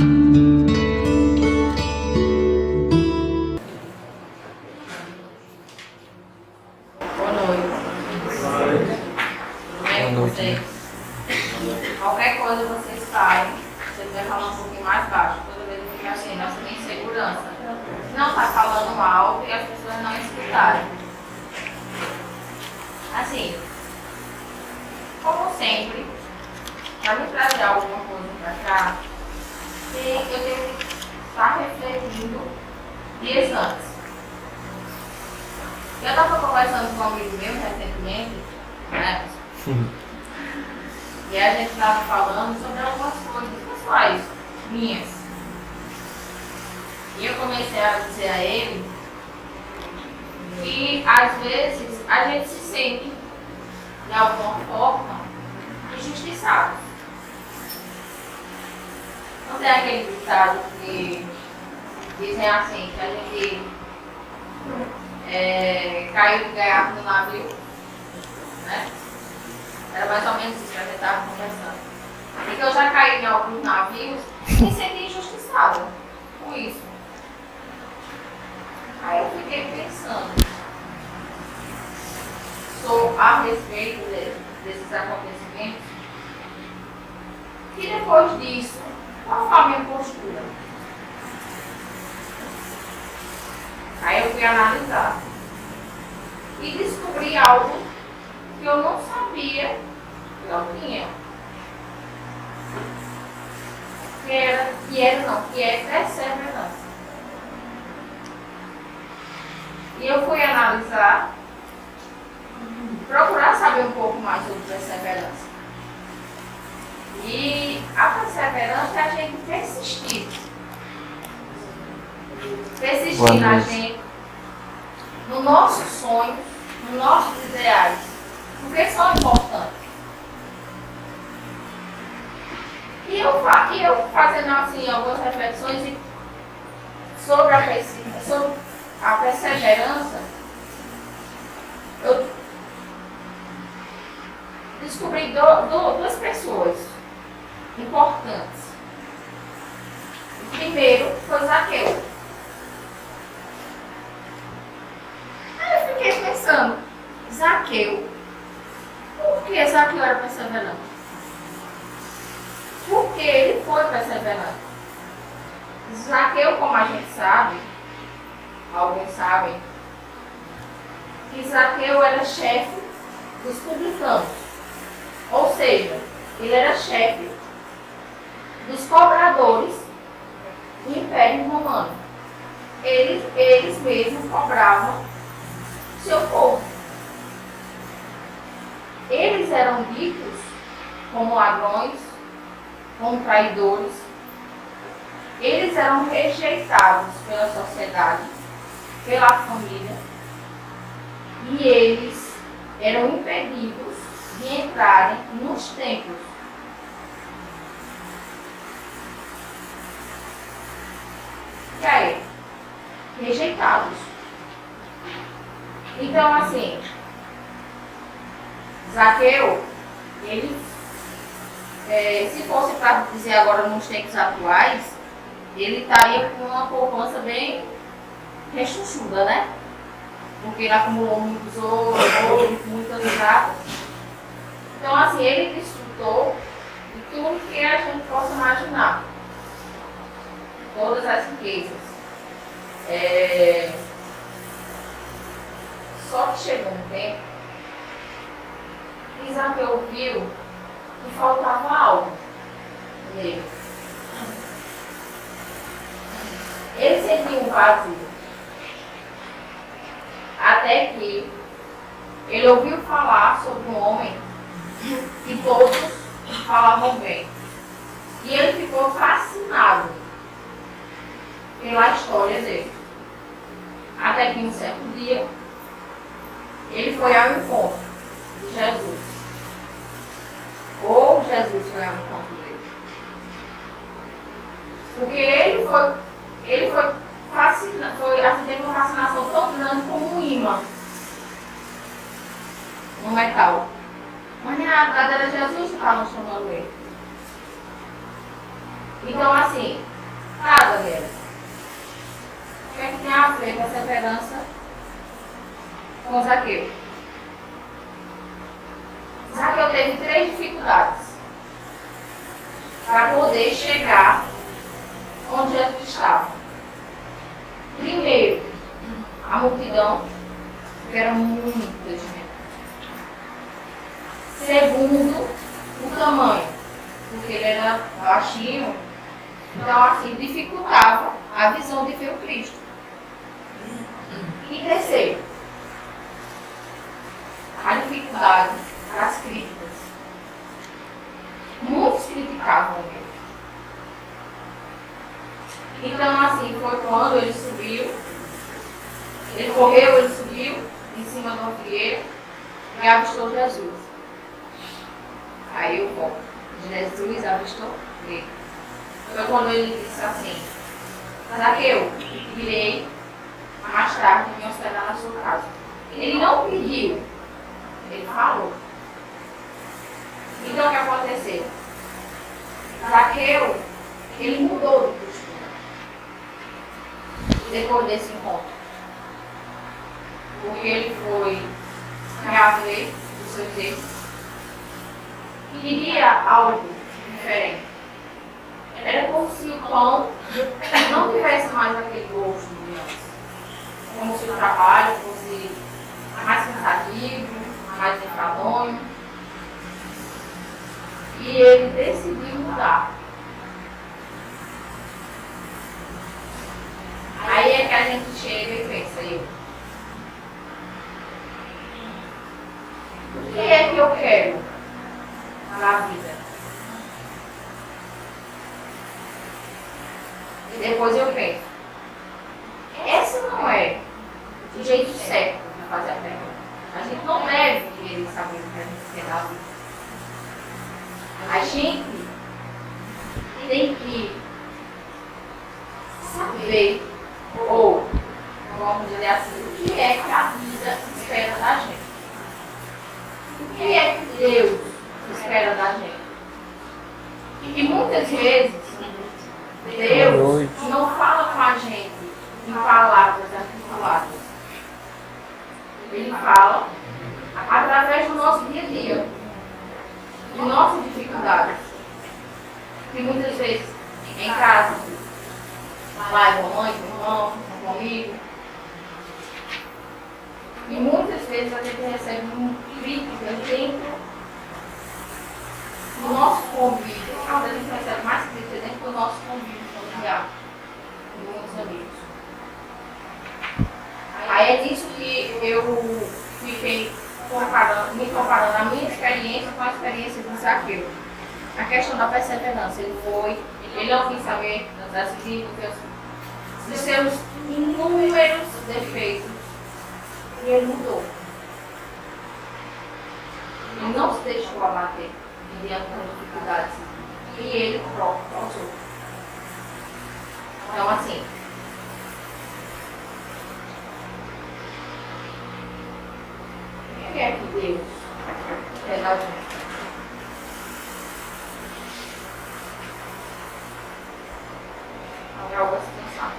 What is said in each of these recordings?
Boa noite. Tudo bem com vocês? Qualquer coisa vocês saem, se você quiser falar um pouquinho mais baixo, toda vez que fica assim, nós temos insegurança. Não está falando alto e as pessoas não escutarem. Assim, como sempre, para me trazer alguma coisa para cá, eu tenho que estar refletindo dias antes. Eu estava conversando com um amigo meu recentemente, né? E a gente estava falando sobre algumas coisas pessoais minhas. E eu comecei a dizer a ele que às vezes a gente se sente de alguma forma injustiçado. Não tem aquele ditado que dizem assim, que a gente caiu de gaiato no navio, né? Era mais ou menos isso que a gente estava conversando. E que eu já caí em alguns navios e me senti injustiçada com isso. Aí eu fiquei pensando a respeito desses acontecimentos. E depois disso, qual foi a minha postura? Aí eu fui analisar e descobri algo que eu não sabia que eu tinha. Que é perseverança. E eu fui analisar, procurar saber um pouco mais sobre perseverança. E a perseverança é a gente persistir. Persistir na gente, nos nossos sonhos, nos nossos ideais. Porque são importantes. E eu fazendo assim algumas reflexões sobre a perseverança, eu descobri duas pessoas importantes. O primeiro foi Zaqueu. Aí eu fiquei pensando, Zaqueu, por que Zaqueu era perseverante? Porque ele foi perseverante. Zaqueu, como a gente sabe, alguns sabem, que Zaqueu era chefe dos publicanos. Ou seja, ele era chefe dos cobradores do Império Romano. Eles mesmos cobravam seu povo. Eles eram ditos como ladrões, como traidores. Eles eram rejeitados pela sociedade, pela família, e eles eram impedidos de entrarem nos templos. E aí? Rejeitados. Então, assim, Zaqueu, ele, se fosse para dizer agora nos tempos atuais, ele estaria com uma poupança bem rechuchuda, né? Porque ele acumulou muitos ouro, muitas pratas. Então, assim, ele desfrutou de tudo que a gente possa imaginar. Todas as riquezas. Só que chegou um tempo que Zaqueu viu que faltava algo nele. Ele sentiu um vazio. Até que ele ouviu falar sobre um homem que todos falavam bem. E ele ficou fascinado pela história dele. Até que um certo dia, ele foi ao encontro de Jesus. Ou Jesus foi ao encontro dele. Porque ele foi fascinado, teve uma fascinação tão grande como um imã no metal. Mas na realidade era Jesus que estava chamando ele. Então, assim, Tá, Daniela. O que é que tem a ver perseverança com Zaqueu? Zaqueu teve 3 dificuldades para poder chegar onde Jesus estava. Primeiro, a multidão, que era muita gente. Segundo, o tamanho, porque ele era baixinho, então assim dificultava a visão de ver o Cristo. E terceiro, a dificuldade das críticas. Muitos criticavam ele. Então assim foi quando ele subiu, ele correu, ele subiu em cima de uma figueira e avistou Jesus. Aí o bom, Jesus avistou ele. Foi quando ele disse assim: Zaqueu, irei mais tarde me hospedar na sua casa. Ele não pediu, ele falou. Então o que aconteceu? Zaqueu, ele mudou de postura depois desse encontro. Porque ele foi reaver os seus erros. Queria algo diferente. Era como se o pão não tivesse mais aquele gosto de antes. Como se o trabalho fosse mais cansativo, mais enfadonho. E ele decidiu mudar. Aí é que a gente chega e pensa, o que é que eu quero na vida? E depois eu penso, esse não é o jeito certo de fazer a pergunta. A gente não deve querer saber o que a gente quer na vida. A gente tem que saber, ou vamos dizer assim, o que é que a vida espera da gente. O que é que Deus espera da gente? E muitas vezes Deus não fala com a gente em palavras articuladas. Ele fala através do nosso dia a dia, de nossas dificuldades. Que muitas vezes em casa, pai, mamãe, irmão, comigo. E muitas vezes a gente recebe críticas dentro do nosso convívio. Às vezes a gente recebe mais críticas dentro do nosso convívio familiar, com muitos amigos. Aí é disso que eu fiquei me comparando a minha experiência com a experiência de Zaqueu. A questão da perseverança, ele não quis saber das críticas, dos seus inúmeros defeitos, e ele mudou. Ele não se deixou abater diante das dificuldades, e ele próprio causou. Então, assim, o que é que Deus quer da gente? É algo a se pensar.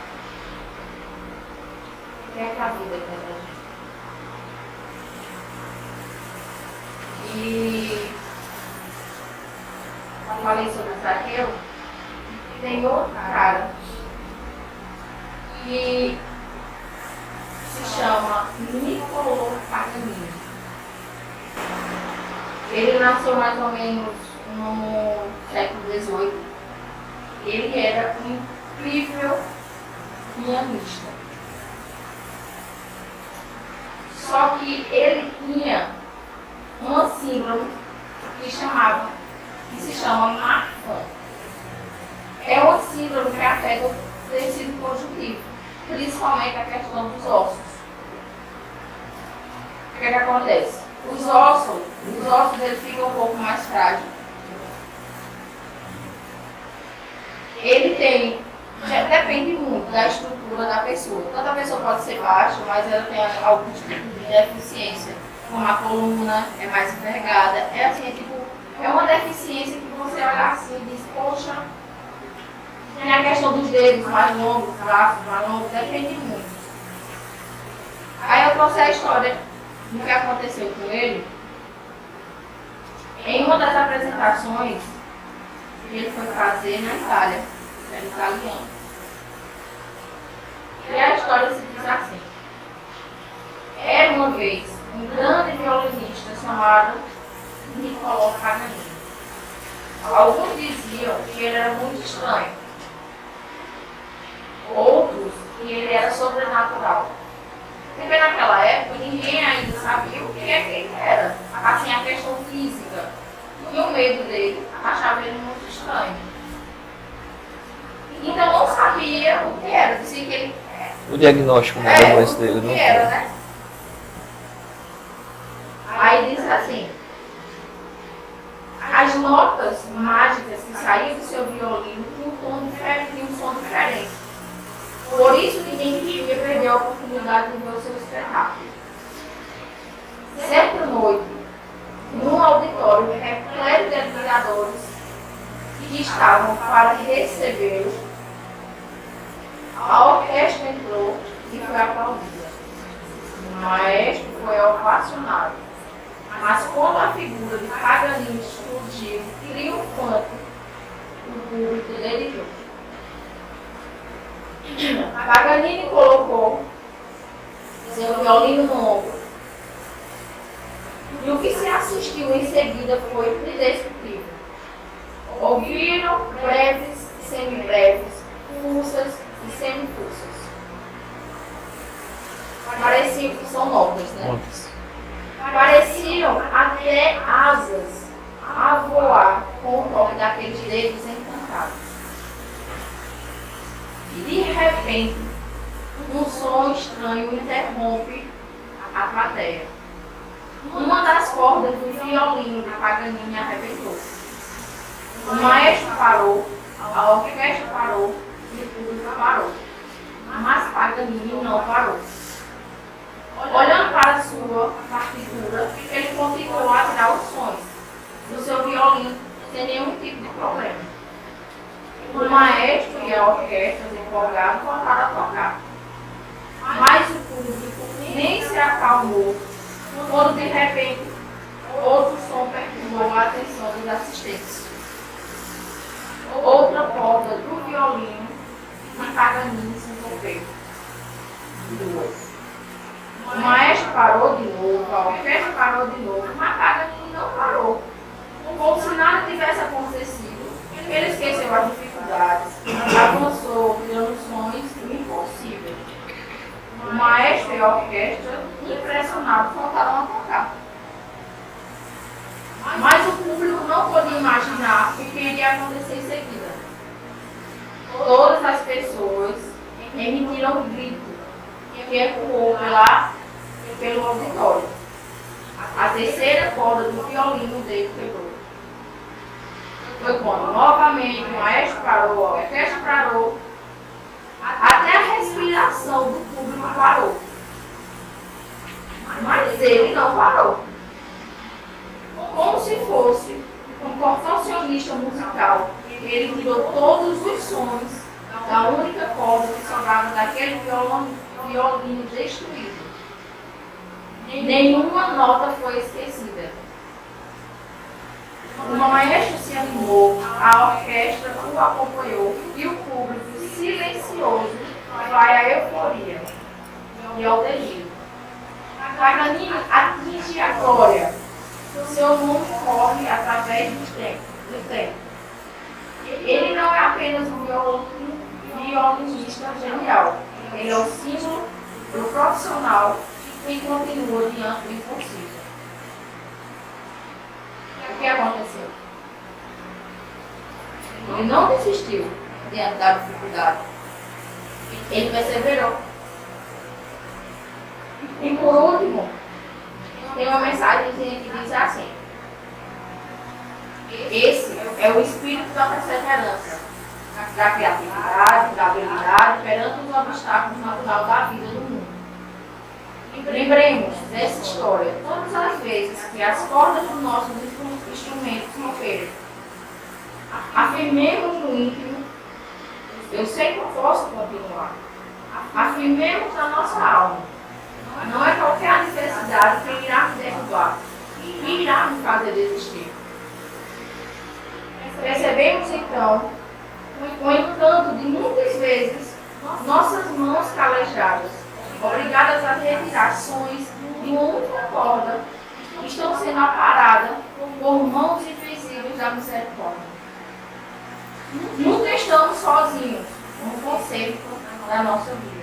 O que é que a vida quer da gente? E eu falei sobre o Zaqueu, e tem outro cara que se chama Nicolò Paganini. Ele nasceu mais ou menos no século XVIII. Ele era um incrível pianista. Só que ele tinha uma síndrome que se chama Marfan. É uma síndrome que afeta o tecido conjuntivo, principalmente a questão dos ossos. O que é que acontece? Os ossos eles ficam um pouco mais frágeis. Ele tem, depende muito da estrutura da pessoa. Tanto a pessoa pode ser baixa, mas ela tem algum tipo de deficiência, como a coluna é mais envergada. É assim, é uma deficiência que você olha assim e diz, poxa, Tem a questão dos dedos mais longos, braços mais longos, depende muito. Aí eu trouxe a história do que aconteceu com ele. Em uma das apresentações que ele foi fazer na Itália, era italiano. E a história se diz assim. Era uma vez um grande violinista chamado Niccolò Paganini. Alguns diziam que ele era muito estranho. Outros que ele era sobrenatural. Porque naquela época ninguém ainda sabia o que é que ele era. Assim, a questão física. E o medo dele achava ele muito estranho. Então não sabia o que era. Dizia que ele O diagnóstico, né, da doença dele, o que não era, né? Aí diz assim: as notas mágicas que saíam do seu violino tinham um som diferente. Por isso ninguém queria perder a oportunidade de ver o seu espetáculo. Certa noite, num auditório repleto de admiradores que estavam para recebê-lo, a orquestra entrou e foi aplaudida. O maestro foi ovacionado. Mas quando a figura de Paganini explodiu triunfante, o público delirou. Paganini colocou seu violino no ombro. E o que se assistiu em seguida foi indescritível. Ouviram breves e semibreves, pulsas e semipulsas. Pareciam que são notas, né? Pareciam até asas a voar com o toque daqueles dedos encantados. E de repente, um som estranho interrompe a plateia. Uma das cordas do violino de Paganini arrebentou. O maestro parou, a orquestra parou e o público parou. Mas Paganini não parou. Olhando para a sua partitura, ele continuou a tirar os sons do seu violino sem nenhum tipo de problema. O maestro e a orquestra, empolgados, voltaram a tocar. Mas o público nem se acalmou quando de repente outro som perturbou a atenção dos assistentes. Outra corda do violino de Paganini se envolveu. Duas. O maestro parou de novo, a orquestra parou de novo, mas Paganini não parou. Como se nada tivesse acontecido, ele esqueceu as dificuldades, avançou, criando sons impossíveis. O maestro e a orquestra, impressionados, voltaram a tocar. Mas o público não podia imaginar o que iria acontecer em seguida. Todas as pessoas emitiram um grito que ecoou pelo auditório. A terceira corda do violino dele quebrou. Foi quando novamente o maestro parou, a orquestra parou, até a respiração do público parou. Mas ele não parou. Como se fosse um contorcionista musical, ele tirou todos os sons da única corda que sobrava daquele violino destruído. Nenhuma nota foi esquecida. O maestro se animou, a orquestra o acompanhou e o público silencioso vai à euforia e ao delírio. Paganini atinge a glória. Seu nome corre através do tempo. Ele não é apenas um violinista genial. Ele é o símbolo do profissional que continua diante do impossível. O que aconteceu? Ele não desistiu diante da dificuldade. Ele perseverou. E por último, tem uma mensagem que diz assim: esse é o espírito da perseverança, da criatividade, da habilidade perante os obstáculos naturais da vida do mundo. Lembremos dessa história todas as vezes que as cordas dos nossos instrumentos romperam. Afirmemos no íntimo Eu sei que eu posso continuar. Afirmemos na nossa alma. Não é qualquer adversidade que irá me derrubar, que irá me fazer desistir. Percebemos então o encanto de muitas vezes nossas mãos calejadas, obrigadas a retirar ações de uma única corda, estão sendo aparadas por mãos invisíveis da misericórdia. Nunca estamos sozinhos no conceito da nossa vida.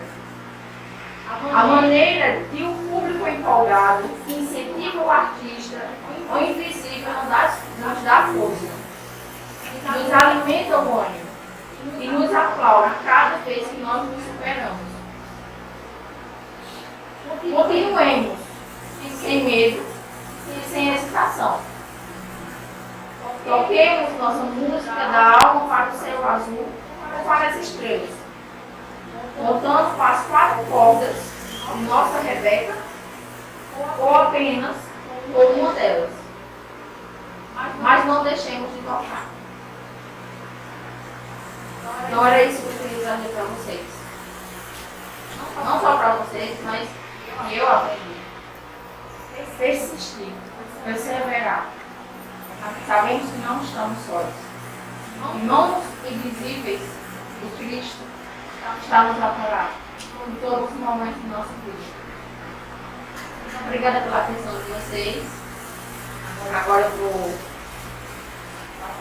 A maneira que o público empolgado incentiva o artista, o invisível nos dá força, nos alimenta o ânimo e nos aplaude cada vez que nós nos superamos. Continuemos sem medo e sem hesitação. Toquemos nossa música da alma para o céu azul ou para as estrelas, contando para as 4 cordas de nossa Rebeca, ou apenas por uma delas. Mas não deixemos de tocar. Então era isso que eu queria trazer para vocês. Não só para vocês, mas que eu aprendi. Persistir, perseverar. Sabemos que não estamos sós. Irmãos invisíveis, o Cristo está nos apoiando em todos os momentos da nossa vida. Obrigada pela atenção de vocês. Agora eu vou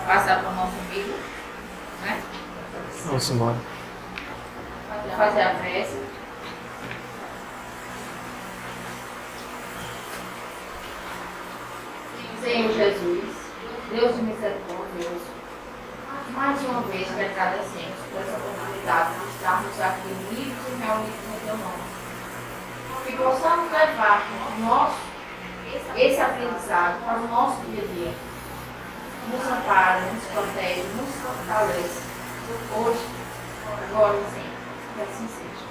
passar para o nosso amigo, né? Vamos embora. Fazer a prece. Senhor Jesus, Deus de misericórdia, mais uma vez te agradecemos por essa oportunidade de estarmos aqui unidos e reunidos no teu nome. Que possamos levar esse aprendizado para o nosso dia a dia. Nos ampara, nos protege, nos fortalece. Hoje, agora e sempre. Que assim seja.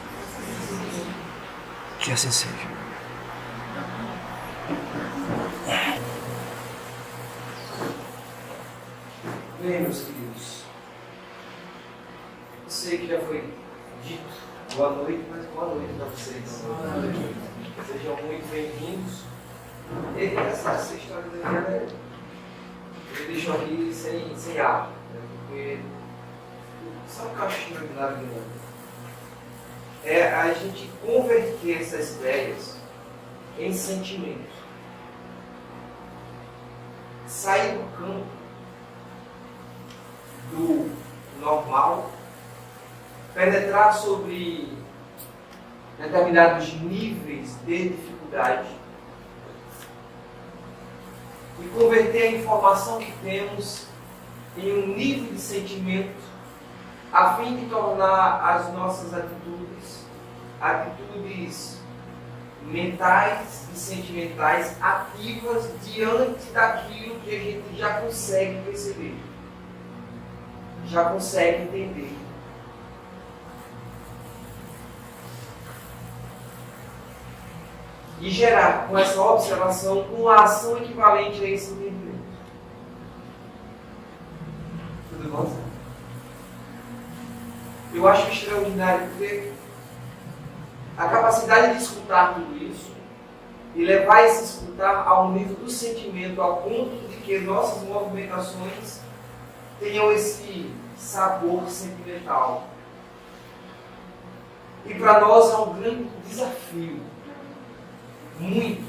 Que assim seja. Bem, meus queridos, eu sei que já foi dito boa noite, mas boa noite para vocês. Sejam muito bem-vindos. E essa história da minha eu deixo aqui sem ar, né? Porque só um caixinho de nada grande. É a gente converter essas ideias em sentimento. Sair do campo do normal, penetrar sobre determinados níveis de dificuldade e converter a informação que temos em um nível de sentimento a fim de tornar as nossas atitudes mentais e sentimentais ativas diante daquilo que a gente já consegue perceber, já consegue entender. E gerar com essa observação uma ação equivalente a esse entendimento. Tudo bom? Eu acho extraordinário ver a capacidade de escutar tudo isso e levar esse escutar ao nível do sentimento, ao ponto de que nossas movimentações tenham esse sabor sentimental. E para nós é um grande desafio, muito,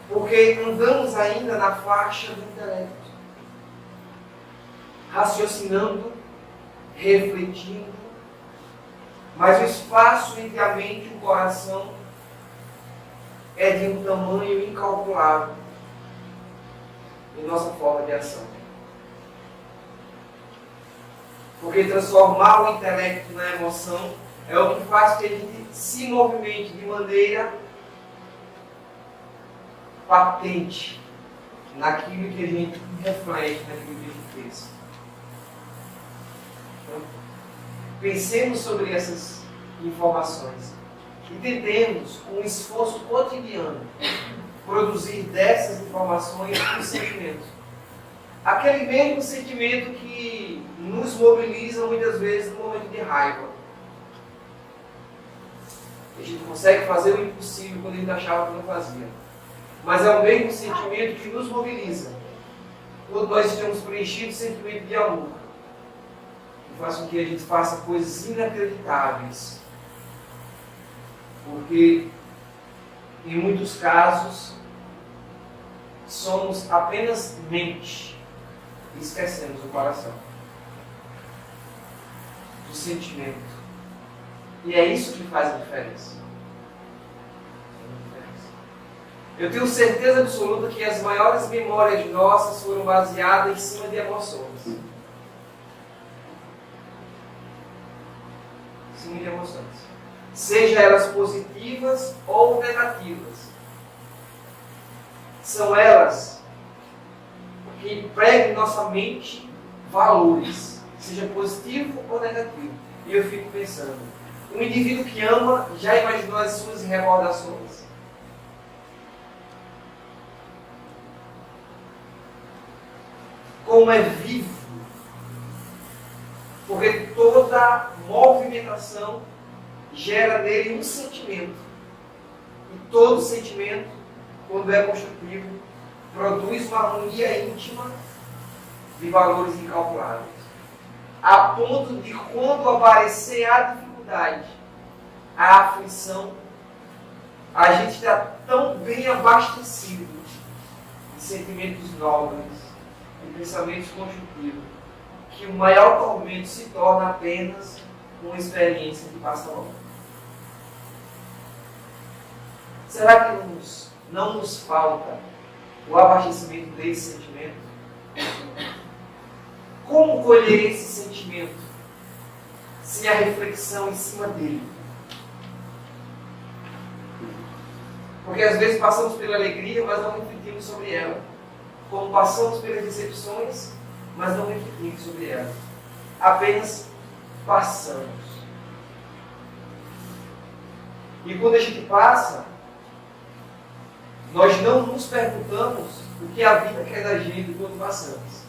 porque andamos ainda na faixa do intelecto, raciocinando, refletindo, mas o espaço entre a mente e o coração é de um tamanho incalculável em nossa forma de ação. Porque transformar o intelecto na emoção é o que faz que a gente se movimente de maneira patente naquilo que a gente reflete, naquilo que a gente pensa. Então, pensemos sobre essas informações e tentemos, com um esforço cotidiano, produzir dessas informações um sentimento. Aquele mesmo sentimento que nos mobiliza muitas vezes no momento de raiva. A gente consegue fazer o impossível quando a gente achava que não fazia. Mas é o mesmo sentimento que nos mobiliza quando nós estamos preenchidos de sentimento de amor, que faz com que a gente faça coisas inacreditáveis. Porque, em muitos casos, somos apenas mente e esquecemos o coração, do sentimento. E é isso que faz a diferença. Eu tenho certeza absoluta que as maiores memórias nossas foram baseadas em cima de emoções. Em cima de emoções. Seja elas positivas ou negativas. São elas que empregam em nossa mente valores, seja positivo ou negativo. E eu fico pensando, um indivíduo que ama já imaginou as suas recordações? Como é vivo, porque toda movimentação gera nele um sentimento, e todo sentimento, quando é construtivo, produz uma harmonia íntima de valores incalculáveis, a ponto de quando aparecer a dificuldade, a aflição, a gente está tão bem abastecido de sentimentos nobres, pensamentos construtivos, que o maior tormento se torna apenas uma experiência que passa logo. Será que não nos falta o abastecimento desse sentimento? Como colher esse sentimento sem a reflexão em cima dele? Porque às vezes passamos pela alegria, mas não refletimos sobre ela. Como passamos pelas decepções, mas não refletimos sobre elas. Apenas passamos. E quando a gente passa, nós não nos perguntamos o que a vida quer da gente quando passamos.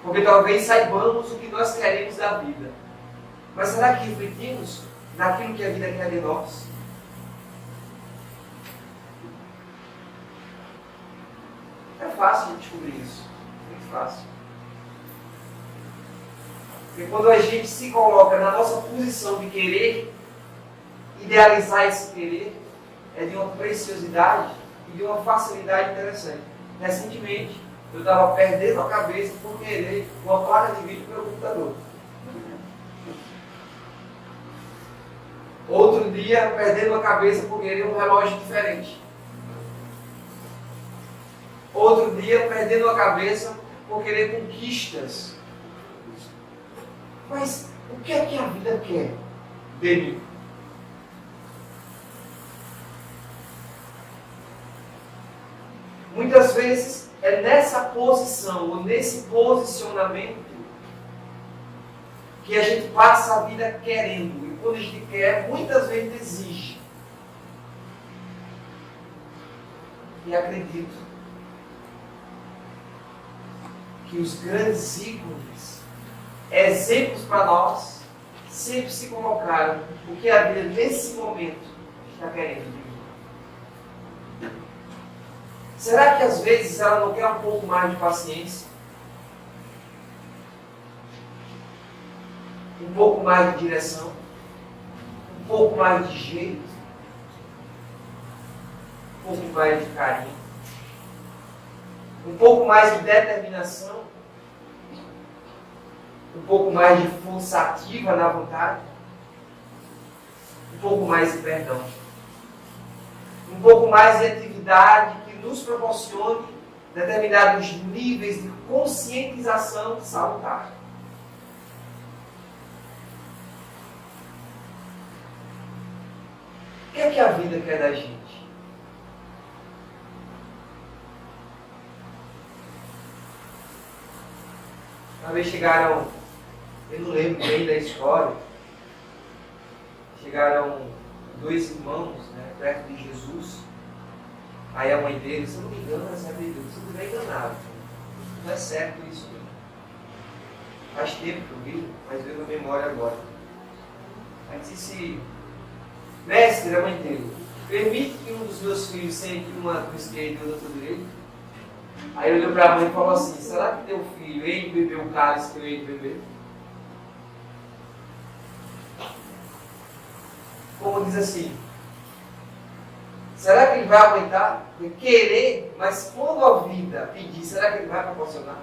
Porque talvez saibamos o que nós queremos da vida. Mas será que refletimos naquilo que a vida quer de nós? É fácil de descobrir isso. Muito fácil. Porque quando a gente se coloca na nossa posição de querer, idealizar esse querer, é de uma preciosidade e de uma facilidade interessante. Recentemente, eu estava perdendo a cabeça por querer uma placa de vídeo pelo computador. Outro dia, perdendo a cabeça por querer um relógio diferente. Outro dia, perdendo a cabeça por querer conquistas. Mas o que é que a vida quer de mim? Muitas vezes é nessa posição ou nesse posicionamento que a gente passa a vida querendo. E quando a gente quer, muitas vezes exige. E acredito que os grandes ícones, exemplos para nós, sempre se colocaram o que a vida nesse momento está querendo de mim. Será que às vezes ela não quer um pouco mais de paciência? Um pouco mais de direção? Um pouco mais de jeito? Um pouco mais de carinho? Um pouco mais de determinação? Um pouco mais de força ativa na vontade? Um pouco mais de perdão? Um pouco mais de atividade que nos proporcione determinados níveis de conscientização salutar. O que é que a vida quer da gente? Uma vez chegaram, eu não lembro bem da história, chegaram dois irmãos, né, perto de Jesus. Aí a mãe dele, se eu não me engano, essa vida, se eu não estiver enganado, Não é certo isso. Faz tempo que eu vi, mas veio na memória agora. Aí disse, mestre, a mãe dele, permite que um dos meus filhos sente uma do esquerdo e outra do direito? Aí ele olhou para a mãe e falou assim, será que teu filho hei de beber o cálice que eu hei de beber? Como diz assim, será que ele vai aguentar? Querer, mas quando a vida pedir, será que ele vai proporcionar?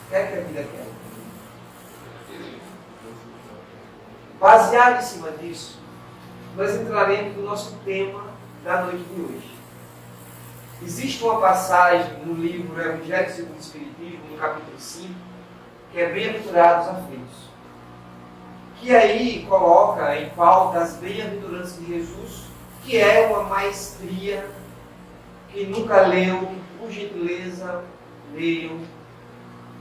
O que é que a vida quer? Baseado em cima disso, nós entraremos no nosso tema da noite de hoje. Existe uma passagem no livro Evangelho segundo o Espiritismo, no capítulo 5, que é Bem-aventurados aflitos, que aí coloca em pauta as bem-aventuranças de Jesus, que é uma maestria que nunca leu, que por gentileza leiam,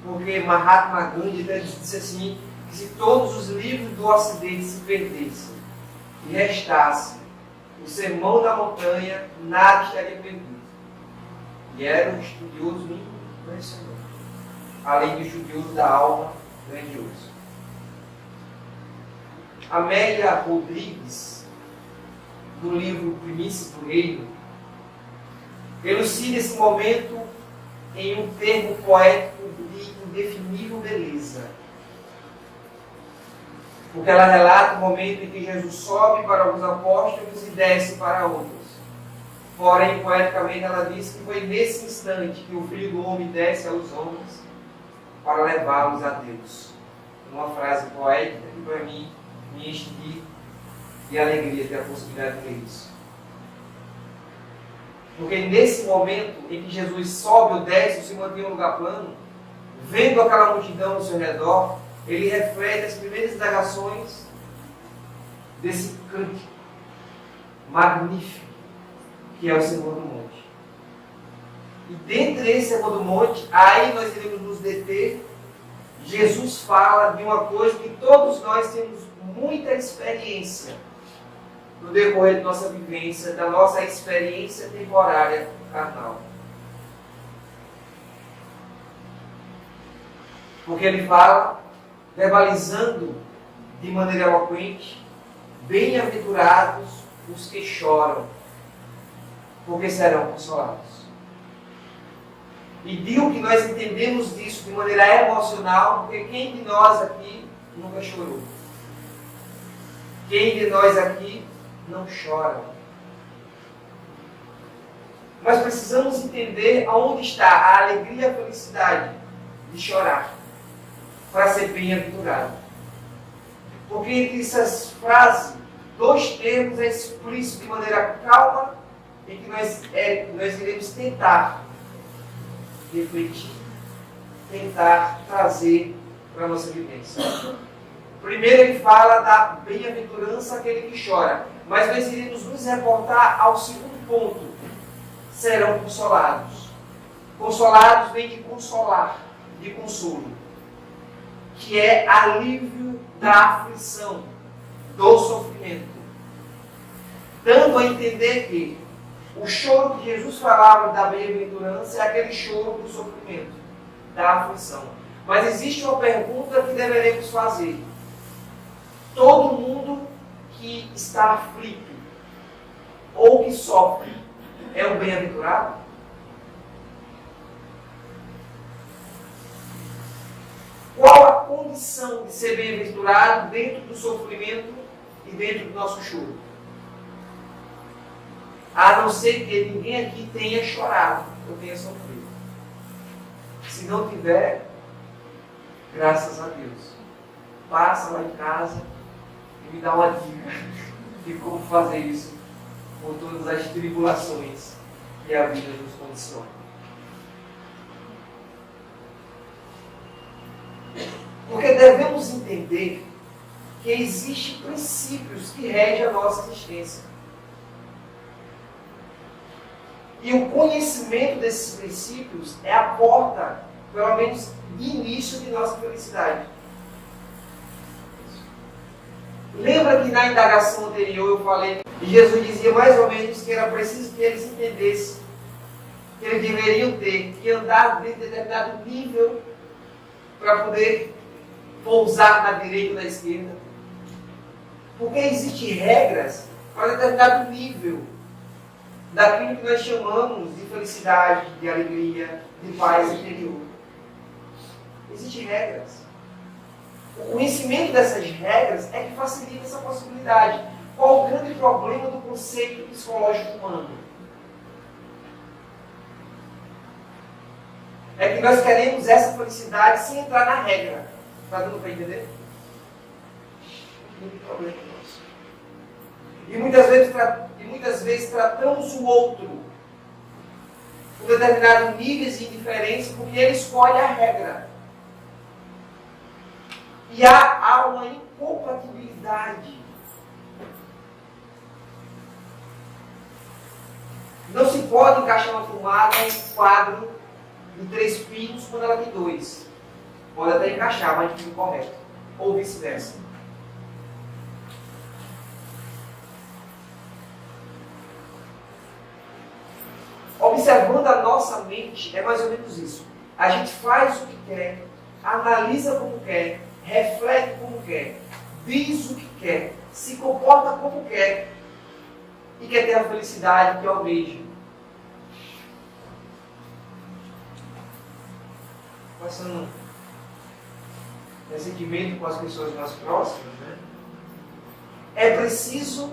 porque Mahatma Gandhi disse assim, que se todos os livros do Ocidente se perdessem e restasse o Sermão da Montanha, nada estaria perdido. E era um estudioso impressionante, além de estudioso da alma, grandioso. Amélia Rodrigues, no livro Primícias do Reino, elucida esse momento em um termo poético de indefinível beleza. Porque ela relata o momento em que Jesus sobe para alguns apóstolos e desce para outros. Porém, poeticamente, ela diz que foi nesse instante que o Filho do Homem desce aos homens para levá-los a Deus. Uma frase poética que, para mim, me enche de alegria ter a possibilidade de ler isso. Porque nesse momento em que Jesus sobe ou desce, ou se mantém em um lugar plano, vendo aquela multidão ao seu redor, ele reflete as primeiras indagações desse cântico magnífico que é o Sermão do Monte. E dentro desse Sermão do Monte, aí nós iremos nos deter. Jesus fala de uma coisa que todos nós temos muita experiência no decorrer de nossa vivência, da nossa experiência temporária carnal. Porque ele fala, verbalizando de maneira eloquente, bem-aventurados os que choram, porque serão consolados. E digo que nós entendemos disso de maneira emocional, porque quem de nós aqui nunca chorou? Quem de nós aqui não chora? Mas precisamos entender aonde está a alegria e a felicidade de chorar, para ser bem-aventurado. Porque entre essas frases, dois termos é explícito de maneira calma, em que nós iremos tentar refletir, tentar trazer para a nossa vivência. Primeiro ele fala da bem-aventurança aquele que chora, mas nós iremos nos reportar ao segundo ponto. Serão consolados. Consolados vem de consolar, de consolo, que é alívio da aflição, do sofrimento. Dando a entender que o choro que Jesus falava da bem-aventurança é aquele choro do sofrimento, da aflição. Mas existe uma pergunta que deveremos fazer. Todo mundo que está aflito ou que sofre é um bem-aventurado? Qual a condição de ser bem-aventurado dentro do sofrimento e dentro do nosso choro? A não ser que ninguém aqui tenha chorado ou tenha sofrido. Se não tiver, graças a Deus. Passa lá em casa e me dá uma dica de como fazer isso com todas as tribulações que a vida nos condiciona. Porque devemos entender que existem princípios que regem a nossa existência. E o conhecimento desses princípios é a porta, pelo menos, de início de nossa felicidade. Lembra que na indagação anterior eu falei, e Jesus dizia mais ou menos que era preciso que eles entendessem que eles deveriam ter que andar dentro de determinado nível para poder pousar na direita ou na esquerda. Porque existem regras para determinado nível daquilo que nós chamamos de felicidade, de alegria, de paz interior. Existem regras. O conhecimento dessas regras é que facilita essa possibilidade. Qual o grande problema do conceito psicológico humano? É que nós queremos essa felicidade sem entrar na regra. Está dando para entender? Muito problema nosso. E muitas vezes tratamos o outro com determinados níveis de indiferença porque ele escolhe a regra. E há uma incompatibilidade. Não se pode encaixar uma tomada em um quadro de 3 pinos quando ela tem 2. Pode até encaixar, mas não correto. Ou vice-versa. Observando a nossa mente, é mais ou menos isso. A gente faz o que quer, analisa como quer, reflete como quer, diz o que quer, se comporta como quer e quer ter a felicidade que almeja. Passando ressentimento com as pessoas mais próximas, né? É preciso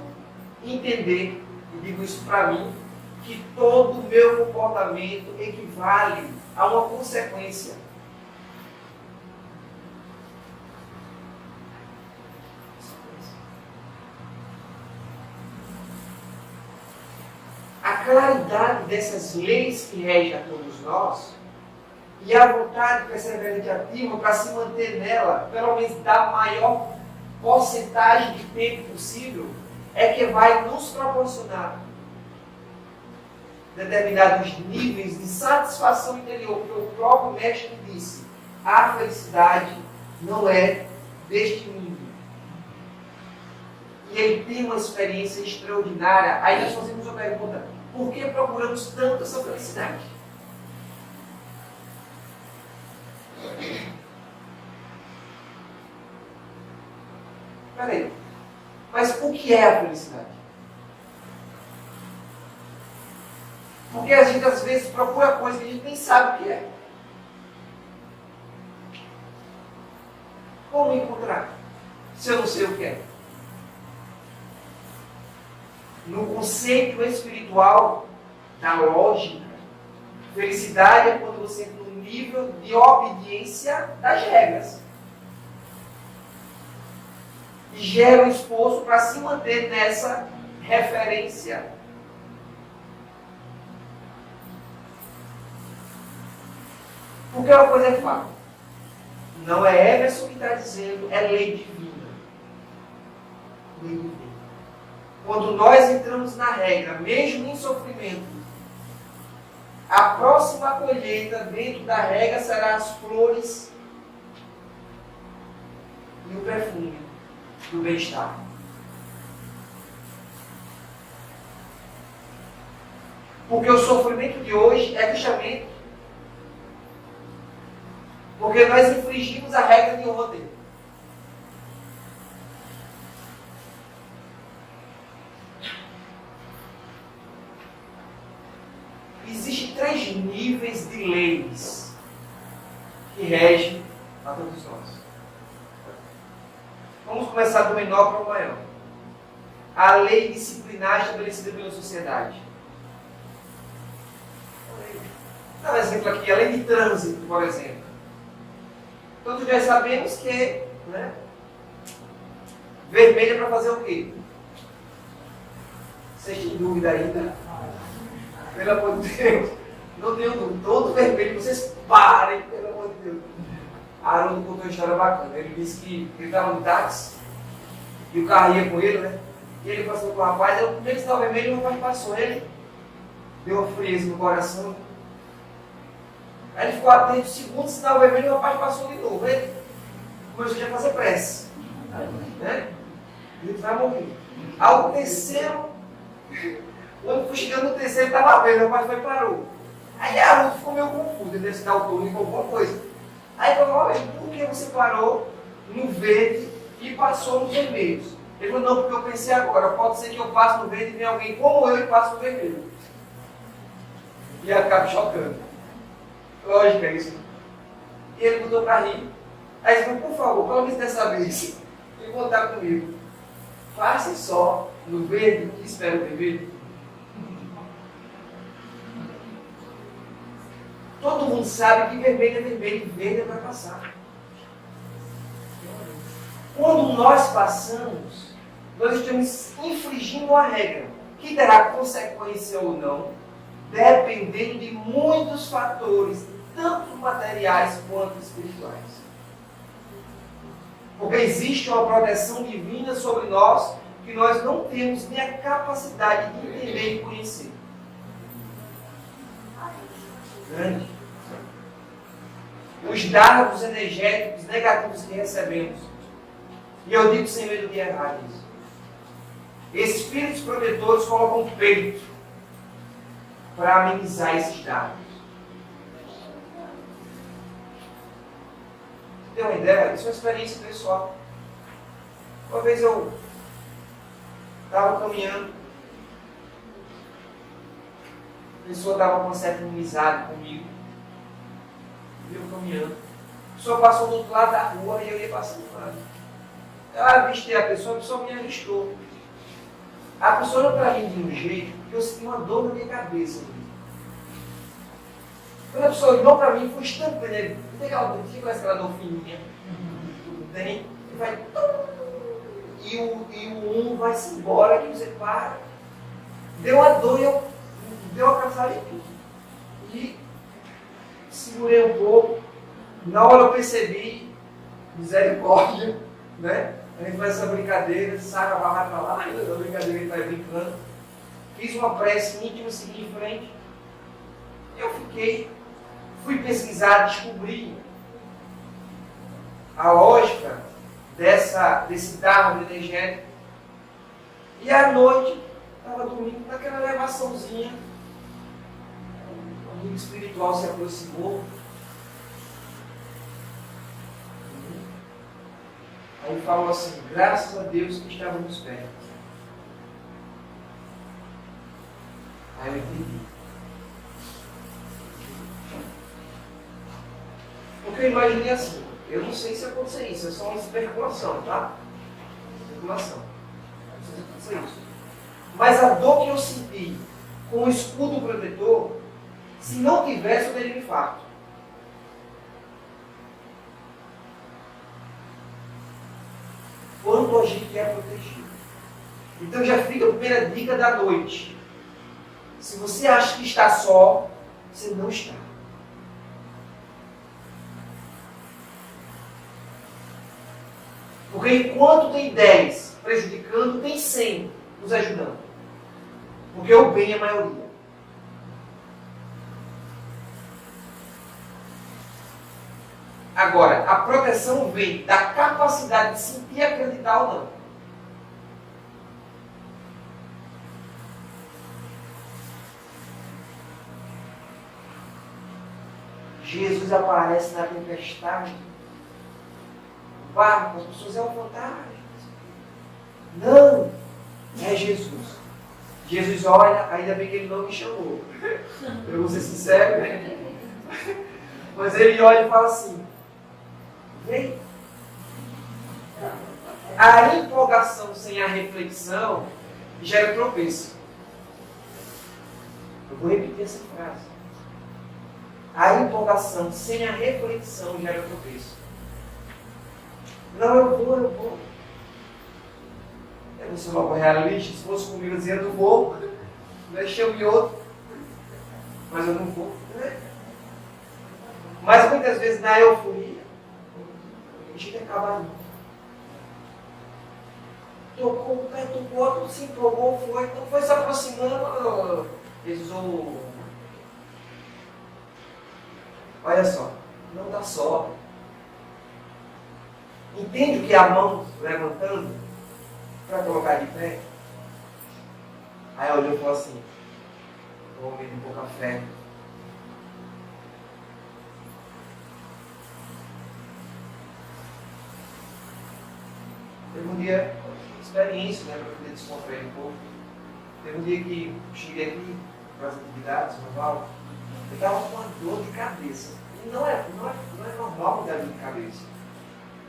entender, e digo isso para mim, que todo o meu comportamento equivale a uma consequência. A claridade dessas leis que regem a todos nós e a vontade perseverante ativa para se manter nela, pelo menos da maior porcentagem de tempo possível, é que vai nos proporcionar determinados níveis de satisfação interior, porque o próprio mestre disse: a felicidade não é deste mundo. E ele tem uma experiência extraordinária. Aí nós fazemos uma pergunta: por que procuramos tanto essa felicidade? Peraí, mas o que é a felicidade? Porque a gente às vezes procura coisa que a gente nem sabe o que é. Como encontrar se eu não sei o que é? No conceito espiritual da lógica, felicidade é quando você entra no nível de obediência das regras. E gera um esforço para se manter nessa referência. Porque uma coisa é fato. Não é Emerson que está dizendo, é lei divina. Lei divina. Quando nós entramos na regra, mesmo em sofrimento, a próxima colheita dentro da regra será as flores e o perfume do bem-estar. Porque o sofrimento de hoje é justamente porque nós infringimos a regra de ontem. Existem 3 níveis de leis que regem a todos nós. Vamos começar do menor para o maior. A lei disciplinar estabelecida pela sociedade. Vou dar um exemplo aqui, a lei de trânsito, por exemplo. Todos nós sabemos que, né, vermelho é para fazer o quê? Vocês têm dúvida ainda? Pelo amor de Deus, não tenho dúvida. Todo vermelho, vocês parem, pelo amor de Deus. Haroldo contou uma história bacana. Ele disse que ele estava no táxi e o carro ia com ele, né? E ele passou com o rapaz, o primeiro sinal vermelho, o rapaz passou ele, deu uma frieza no coração. Aí ele ficou atento, o segundo sinal vermelho, o rapaz passou de novo. Ele começou a fazer pressa. Né? Ele vai morrer. Ao terceiro, quando foi chegando no terceiro, estava vendo, o rapaz foi e parou. Aí a Ruth ficou meio confusa, ele disse dar o turno com alguma coisa. Aí falou, olha, por que você parou no verde e passou nos vermelhos? Ele falou, não, porque eu pensei agora, pode ser que eu passe no verde e venha alguém como eu e passe no vermelho. E acaba chocando. Lógico, é isso. E ele mudou para rir. Aí ele falou, por favor, pelo menos dessa vez, vem contar comigo. Passe só no verde e espere o vermelho. Todo mundo sabe que vermelho é vermelho e verde é para passar. Quando nós passamos, nós estamos infringindo uma regra, que terá consequência ou não, dependendo de muitos fatores, tanto materiais quanto espirituais. Porque existe uma proteção divina sobre nós que nós não temos nem a capacidade de entender e conhecer. Grande. Os dardos energéticos negativos que recebemos. E eu digo sem medo de errar isso. Espíritos protetores colocam peito para amenizar esses dardos. Você tem uma ideia? Isso é uma experiência pessoal. Uma vez eu estava caminhando, a pessoa estava com uma certa inimizade comigo, e eu caminhando. A pessoa passou do outro lado da rua e eu ia passando do lado. Eu avistei a pessoa me avistou. A pessoa olhou para mim de um jeito que eu senti uma dor na minha cabeça. Quando a pessoa olhou para mim, foi instantâneo. Não tem aquela dor, fica aquela dor fininha. Não tem? E vai. E o vai-se embora, que você para. Deu uma dor e eu deu uma cansada em tudo. E segurei um pouco. Na hora eu percebi, misericórdia, né? A gente faz essa brincadeira, sai, vai para lá, a brincadeira que a gente vai brincando. Fiz uma prece íntima, segui em frente. E eu fui pesquisar, descobri a lógica desse dardo energético. E à noite, estava dormindo naquela elevaçãozinha. Um amigo espiritual se aproximou. Aí falou assim, graças a Deus que estávamos perto. Aí eu entendi. Porque eu imaginei assim, eu não sei se acontecer isso, é só uma especulação, tá? Especulação. Não sei se acontecer isso. Mas a dor que eu senti com o escudo protetor, se não tivesse, eu teria um infarto. Quando a gente é protegido. Então já fica a primeira dica da noite. Se você acha que está só, você não está. Porque enquanto tem 10 prejudicando, tem 100 nos ajudando. Porque o bem é a maioria. Agora, a proteção vem da capacidade de sentir e acreditar ou não. Jesus aparece na tempestade. O barco, as pessoas é um fantasma. Não, é Jesus. Jesus olha, ainda bem que ele não me chamou. Eu vou ser sincero, né? Mas ele olha e fala assim, vem. A empolgação sem a reflexão gera tropeço. Eu vou repetir essa frase. A empolgação sem a reflexão gera tropeço. Não, eu vou. Eu não sou logo realista, se fosse comigo eu dizia, eu não vou. Chame outro. Mas eu não vou. Mas muitas vezes na euforia, a gente acaba ali. Tocou um pé, tocou o outro, se empolgou, foi. Então foi se aproximando. Jesus, olha só, não está só. Entende o que é a mão levantando para colocar de pé? Aí olhou e falou assim, homem de pouca fé, dia, experiência, né, para poder descontrair um pouco. Teve um dia que cheguei aqui para as atividades, no Val, eu estava com uma dor de cabeça. E não é normal me dar dor de cabeça.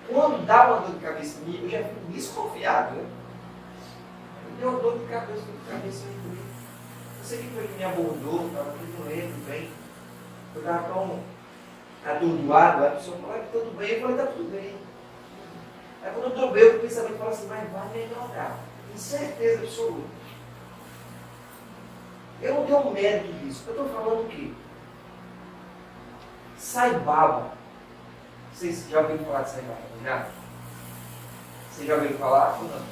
Quando dá uma dor de cabeça em mim, eu já fico desconfiado. Né? Me deu uma dor de cabeça, não sei quem foi que me abordou, estava aqui, não lembro bem. Eu estava tão atordoado, a pessoa falou, tudo bem, eu falei, está tudo bem. Aí quando eu estou bem, o pensamento fala assim, mas vai melhorar. Com certeza absoluta. Eu não tenho mérito disso. Eu estou falando o quê? Sai baba. Vocês já ouviram falar de Sai Baba? Já? Vocês já ouviram falar ou não?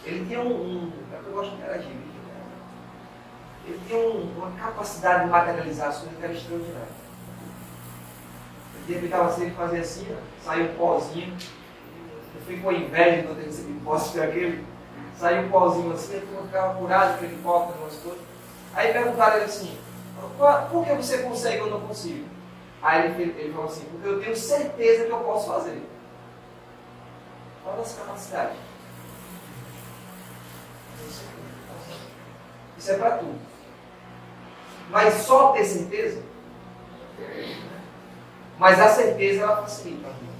Ele tem eu gosto de interagir. Ele tem uma capacidade de materializar as coisas que era extraordinária. Ele estava sempre fazer assim, ó, saiu um pozinho. Eu fui com inveja de não ter recebido posse daquele. Saiu um pozinho assim, eu ficava curado com ele copo, algumas coisas. Aí perguntaram ele assim, por que você consegue e eu não consigo? Aí ele falou assim, porque eu tenho certeza que eu posso fazer. Olha essa capacidade. Isso é para tudo. Mas só ter certeza? Mas a certeza ela facilita a vida.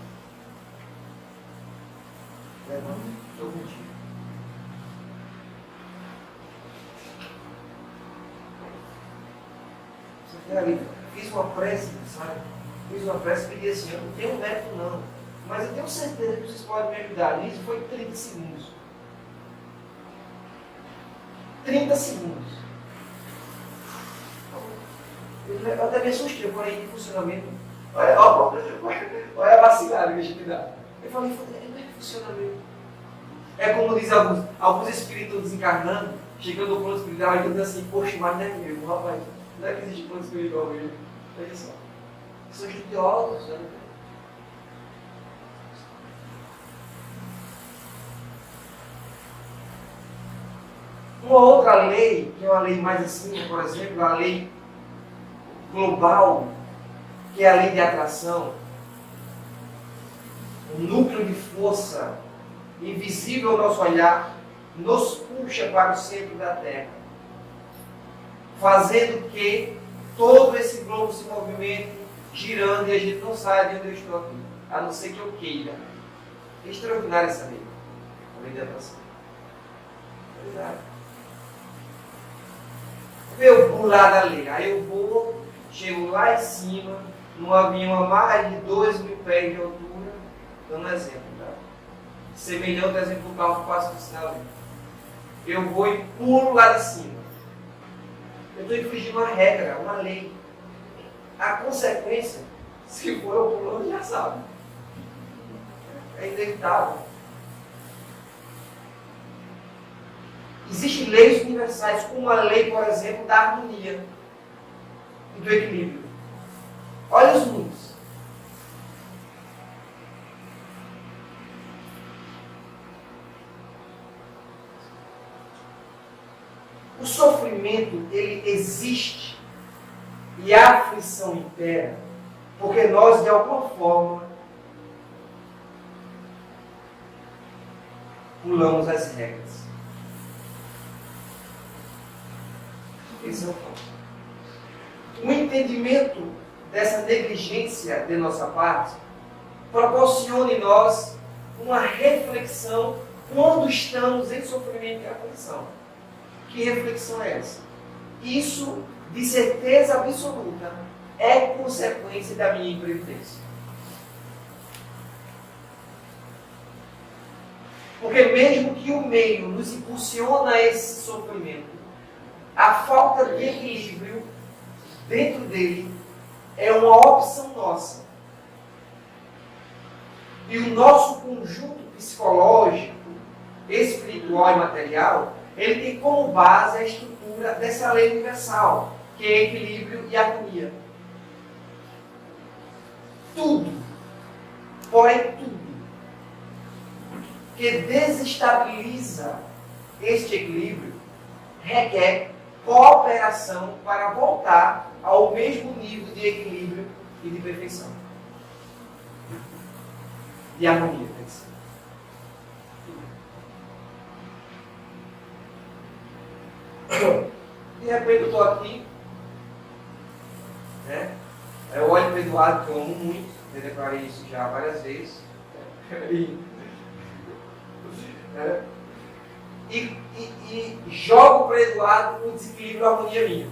Estou contigo. Fiz uma prece, sabe? Fiz uma prece e pedi assim, eu não tenho mérito não, mas eu tenho certeza que vocês podem me ajudar. Isso foi 30 segundos. 30 segundos. Eu até me assustei, eu falei, que funcionamento. Olha a vacilada que a gente dá. Eu falei, não é funcionamento. É como diz alguns espíritos desencarnando, chegando no plano espiritual e dizendo assim, poxa, mas não é mesmo, rapaz. Não é que existe plano espiritual mesmo. Olha só. São estudiosos, né? Uma outra lei, que é uma lei mais assim, por exemplo, a lei global, que é a lei de atração, o núcleo de força invisível ao nosso olhar, nos puxa para o centro da Terra, fazendo que todo esse globo se movimente, girando, e a gente não saia de onde eu estou aqui, a não ser que eu queira. É extraordinária essa lei, a lei de atração. É verdade. Eu pular da lei, aí eu vou, chego lá em cima, num avião a mais de 2.000 pés de altura, dando um exemplo, tá? Semelhante ao exemplo do carro que passa por sinal. Eu vou e pulo lá de cima. Eu estou infringindo uma regra, uma lei. A consequência, se for eu pulando, já sabe. É inevitável. Existem leis universais, como a lei, por exemplo, da harmonia e do equilíbrio. Olha os mundos. O sofrimento, ele existe e a aflição impera porque nós, de alguma forma, pulamos as regras. Esse é o ponto. O entendimento dessa negligência de nossa parte proporciona em nós uma reflexão quando estamos em sofrimento e aflição. Que reflexão é essa? Isso, de certeza absoluta, é consequência da minha imprevidência. Porque mesmo que o meio nos impulsiona a esse sofrimento, a falta de equilíbrio dentro dele é uma opção nossa. E o nosso conjunto psicológico, espiritual e material, ele tem como base a estrutura dessa lei universal, que é equilíbrio e harmonia. Tudo, porém tudo, que desestabiliza este equilíbrio requer cooperação para voltar ao mesmo nível de equilíbrio e de perfeição. de harmonia. Quer dizer. De repente eu estou aqui, né? Eu olho para o Eduardo, que eu amo muito, eu declarei isso já várias vezes. E jogo para o Eduardo um desequilíbrio da harmonia minha.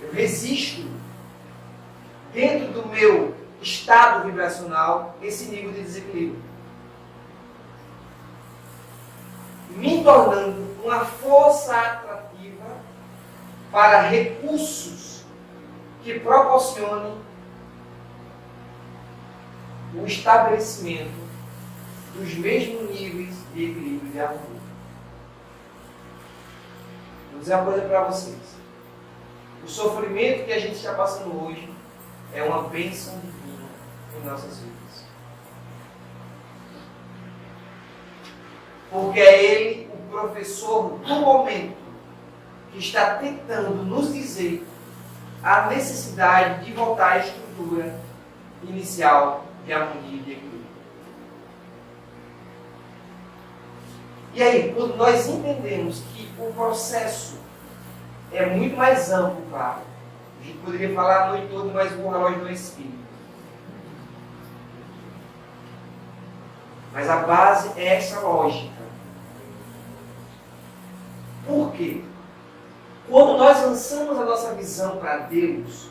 Eu resisto, dentro do meu estado vibracional, esse nível de desequilíbrio. Me tornando uma força atrativa para recursos que proporcionem o estabelecimento dos mesmos níveis de equilíbrio e de harmonia. Vou dizer uma coisa para vocês. O sofrimento que a gente está passando hoje é uma bênção divina em nossas vidas. Porque é Ele o professor do momento que está tentando nos dizer a necessidade de voltar à estrutura inicial de harmonia e de equilíbrio. E aí, quando nós entendemos que o processo é muito mais amplo, claro, a gente poderia falar a noite toda, mas o relógio não é espírito. Mas a base é essa lógica. Por quê? Quando nós lançamos a nossa visão para Deus,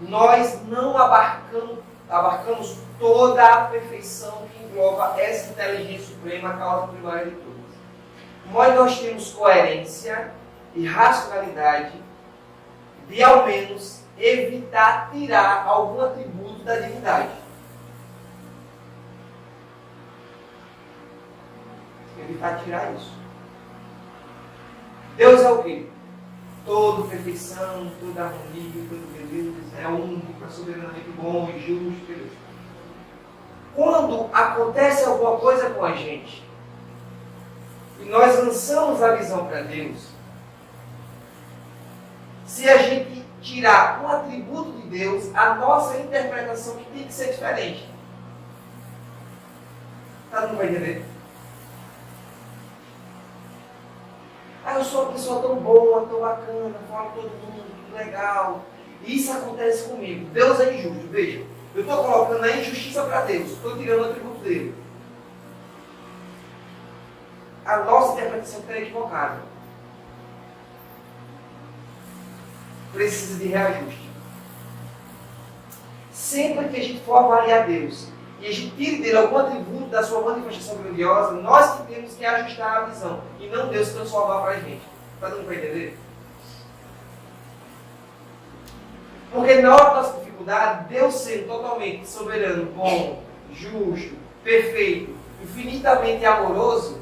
nós não abarcamos toda a perfeição que engloba essa inteligência suprema, a causa primária de todas. Mas nós temos coerência e racionalidade de, ao menos, evitar tirar algum atributo da divindade. Evitar tirar isso. Deus é o quê? Toda perfeição, toda harmonia, toda beleza, é único, é soberanamente bom e justo. Beleza. Quando acontece alguma coisa com a gente e nós lançamos a visão para Deus, se a gente tirar um atributo de Deus, a nossa interpretação que tem que ser diferente. Tá dando para entender? Eu sou uma pessoa tão boa, tão bacana, falo todo mundo, tudo legal. E isso acontece comigo. Deus é injusto, veja. Eu estou colocando a injustiça para Deus, estou tirando o atributo dele. A nossa interpretação está equivocada. Precisa de reajuste. Sempre que a gente for avaliar Deus e a gente tire dele algum atributo da sua manifestação grandiosa, nós que temos que ajustar a visão e não Deus transformar para a gente. Está dando para entender? Porque na hora da nossa dificuldade, Deus sendo totalmente soberano, bom, justo, perfeito, infinitamente amoroso,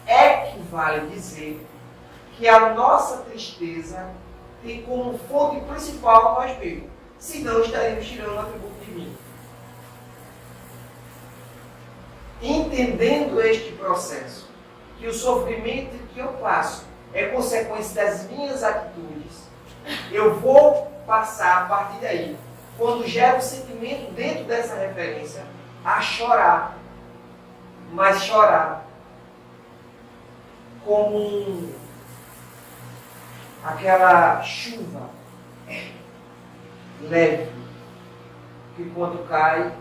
equivale dizer que a nossa tristeza tem como fonte principal nós mesmos. Senão estaremos tirando o atributo divino. Entendendo este processo, que o sofrimento que eu passo é consequência das minhas atitudes, eu vou passar a partir daí, quando gera um sentimento dentro dessa referência, a chorar, mas chorar como aquela chuva leve, que quando cai,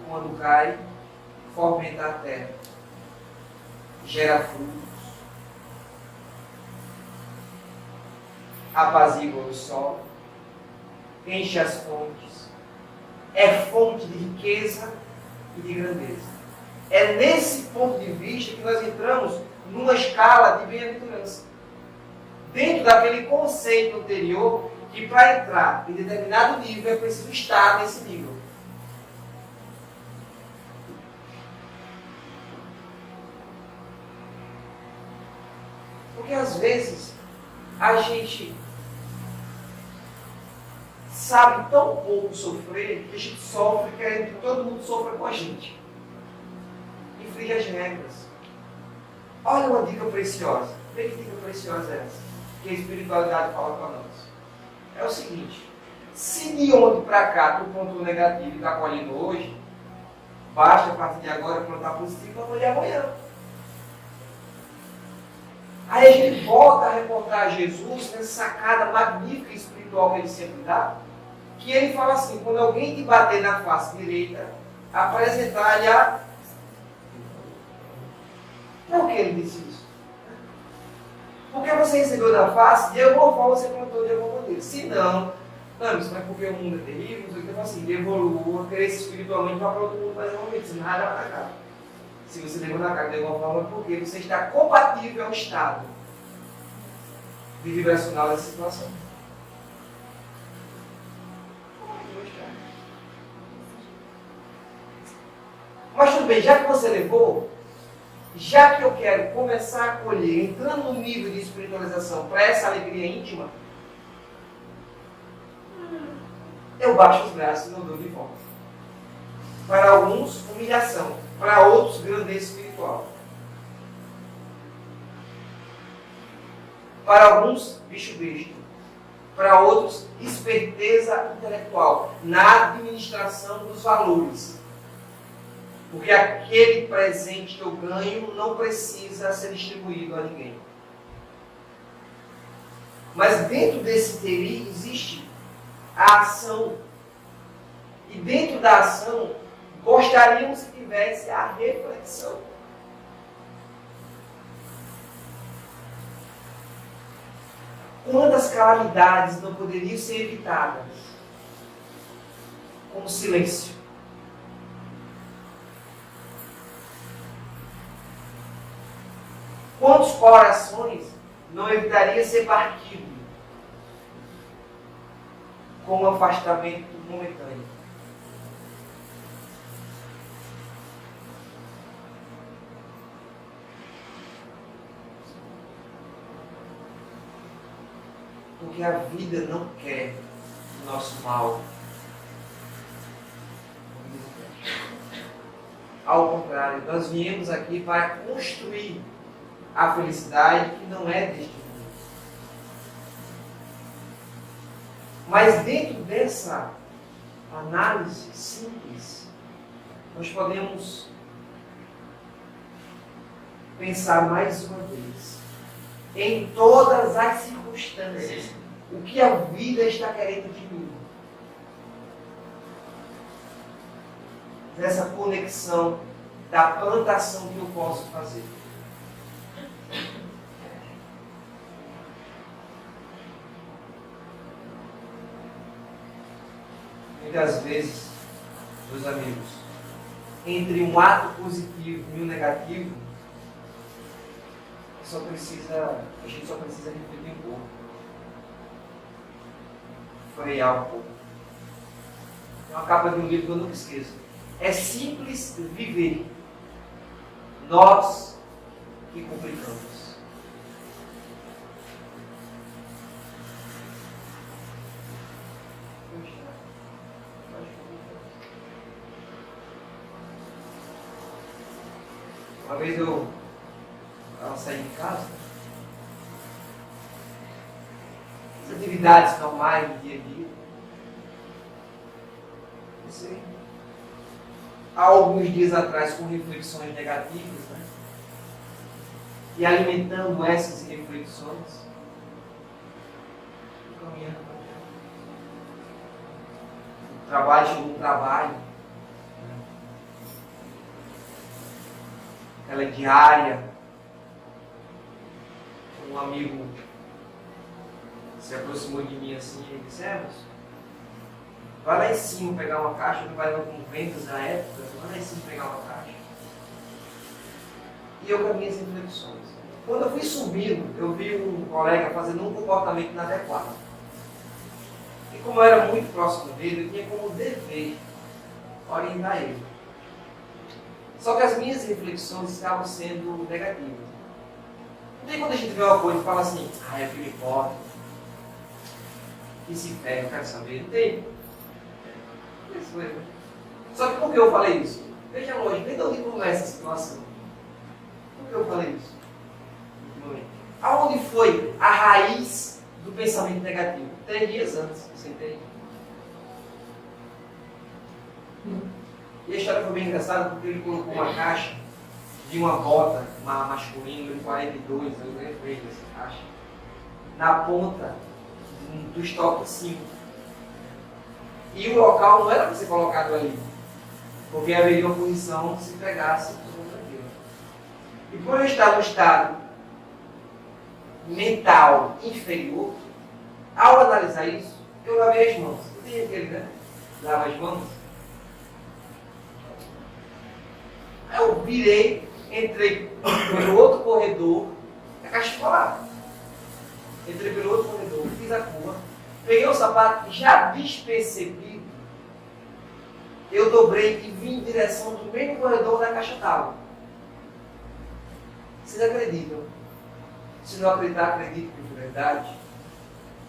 fomenta a terra, gera frutos, apazigua o sol, enche as fontes, é fonte de riqueza e de grandeza. É nesse ponto de vista que nós entramos numa escala de bem-aventurança. Dentro daquele conceito anterior, que para entrar em determinado nível é preciso estar nesse nível. Porque às vezes a gente sabe tão pouco sofrer que a gente sofre querendo que todo mundo sofra com a gente. Inflige as regras. Olha uma dica preciosa. Vê que dica preciosa é essa? Que a espiritualidade fala para nós. É o seguinte: se de ontem para cá tu pontuou negativo e está colhendo hoje, Basta a partir de agora plantar positivo para colher amanhã. Aí a gente volta a reportar Jesus nessa sacada magnífica e espiritual que ele sempre dá, que ele fala assim: quando alguém te bater na face direita, apresentar-lhe a... Por que ele disse isso? Porque você recebeu da face, de alguma forma você plantou de alguma maneira. Se não, isso não é porque o mundo é terrível, então assim, evolua, cresça espiritualmente para outro mundo mais uma vez, nada para cá. Se você levou na cara de alguma forma, é porque você está compatível ao estado de vibracional dessa situação. Mas tudo bem, já que você levou, já que eu quero começar a colher, entrando no nível de espiritualização para essa alegria íntima, eu baixo os braços e não dou de volta. Para alguns, humilhação. Para outros, grandeza espiritual. Para alguns, bicho besta. Para outros, esperteza intelectual. Na administração dos valores. Porque aquele presente que eu ganho não precisa ser distribuído a ninguém. Mas dentro desse TI existe a ação. E dentro da ação, gostaríamos que tivesse a reflexão. Quantas calamidades não poderiam ser evitadas com o silêncio? Quantos corações não evitaria ser partido com um afastamento momentâneo? Porque a vida não quer o nosso mal. Ao contrário, nós viemos aqui para construir a felicidade que não é deste mundo. Mas dentro dessa análise simples, nós podemos pensar mais uma vez em todas as circunstâncias, o que a vida está querendo de mim. Nessa conexão da plantação que eu posso fazer. Muitas vezes, meus amigos, entre um ato positivo e um negativo, a gente só precisa refletir um pouco. Frear um pouco. É uma capa de um livro que eu nunca esqueço. É simples viver. Nós que complicamos. Uma vez eu estava saindo de casa, as atividades normais do dia a dia, você, há alguns dias atrás com reflexões negativas, né? E alimentando essas reflexões, caminhando para dentro. O trabalho chegou um trabalho. Ela é diária. Um amigo se aproximou de mim assim e disse: vai lá em cima pegar uma caixa, eu trabalhava com vendas na época, vai lá em cima pegar uma caixa. E eu com as minhas reflexões. Quando eu fui subindo, eu vi um colega fazendo um comportamento inadequado. E como eu era muito próximo dele, eu tinha como dever orientar ele. Só que as minhas reflexões estavam sendo negativas. Não tem quando a gente vê uma coisa e fala assim: é o que me importa, que se pega, eu quero saber. Não tem. Só que por que eu falei isso? Veja longe, vem de onde começa a situação. Por que eu falei isso? Aonde foi a raiz do pensamento negativo? 3 dias antes, você entende? E a história foi bem engraçada porque ele colocou uma caixa de uma bota masculina de 42, eu lembro bem dessa caixa, na ponta do estoque 5. E o local não era para ser colocado ali, porque haveria oposição se pegasse por aquilo. E por eu estar no estado mental inferior, ao analisar isso, eu lavei as mãos. Eu tenho aquele, né? Lava as mãos. Aí eu virei, entrei pelo outro corredor, a caixa ficou lá. Entrei pelo outro corredor, fiz a curva, peguei o sapato, já despercebido, eu dobrei e vim em direção do mesmo corredor onde a caixa estava. Vocês acreditam? Se não acreditar, acredito que é verdade.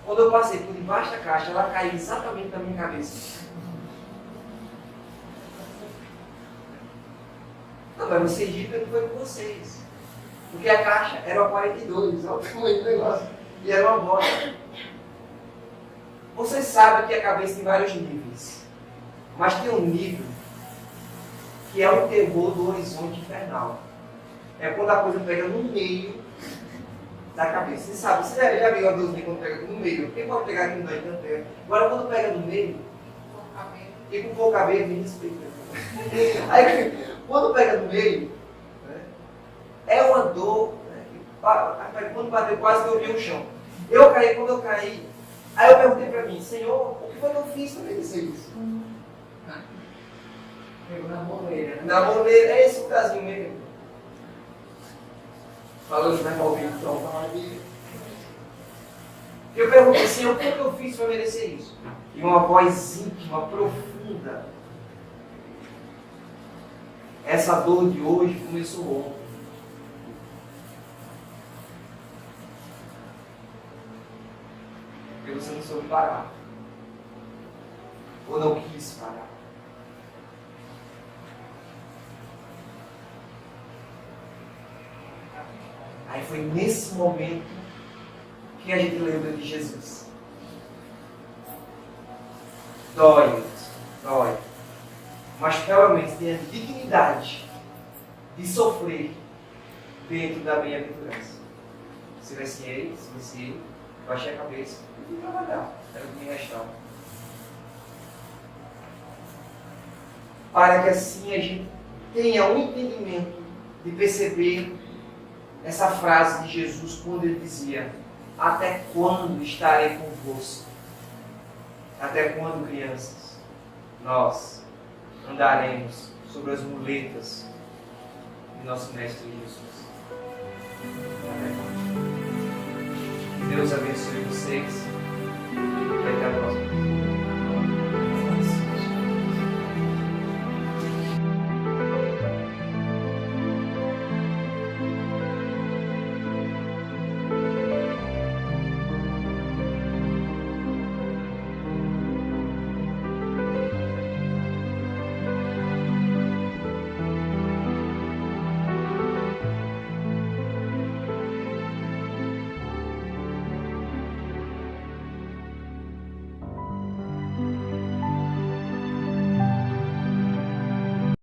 Quando eu passei por debaixo da caixa, ela caiu exatamente na minha cabeça. Não, mas você diga que não foi com vocês. Porque a caixa era uma 42, olha o tamanho do negócio. E era uma bola. Você sabe que a cabeça tem vários níveis. Mas tem um nível que é o terror do horizonte infernal. É quando a coisa pega no meio da cabeça. Você sabe, você já viu a dorzinha quando pega no meio? Quem pode pegar aqui no meio tanto tempo? Agora quando pega no meio, e com pouco cabelo, me respeita. Aí quando pega no meio, né, é uma dor, né, quando bateu quase que eu vi o chão. Eu caí, quando eu caí, aí eu perguntei para mim, Senhor, o que foi que eu fiz para merecer isso? Pegou na moleira, né? Na moleira, é esse o casinho mesmo. Falando mais ao vivo, então. Eu perguntei, Senhor, o que eu fiz para merecer isso? E uma voz íntima, profunda. Essa dor de hoje começou ontem. Porque você não soube parar. Ou não quis parar. Aí foi nesse momento que a gente lembra de Jesus. Dói, dói. Mas pelo menos tem a dignidade de sofrer dentro da bem-aventurança. Silenciei, baixei a cabeça e fui trabalhar. Era o que me restava. Para que assim a gente tenha um entendimento de perceber essa frase de Jesus quando ele dizia: até quando estarei convosco? Até quando, crianças, nós andaremos sobre as muletas de nosso Mestre Jesus? Até quando? Que Deus abençoe vocês e até a próxima.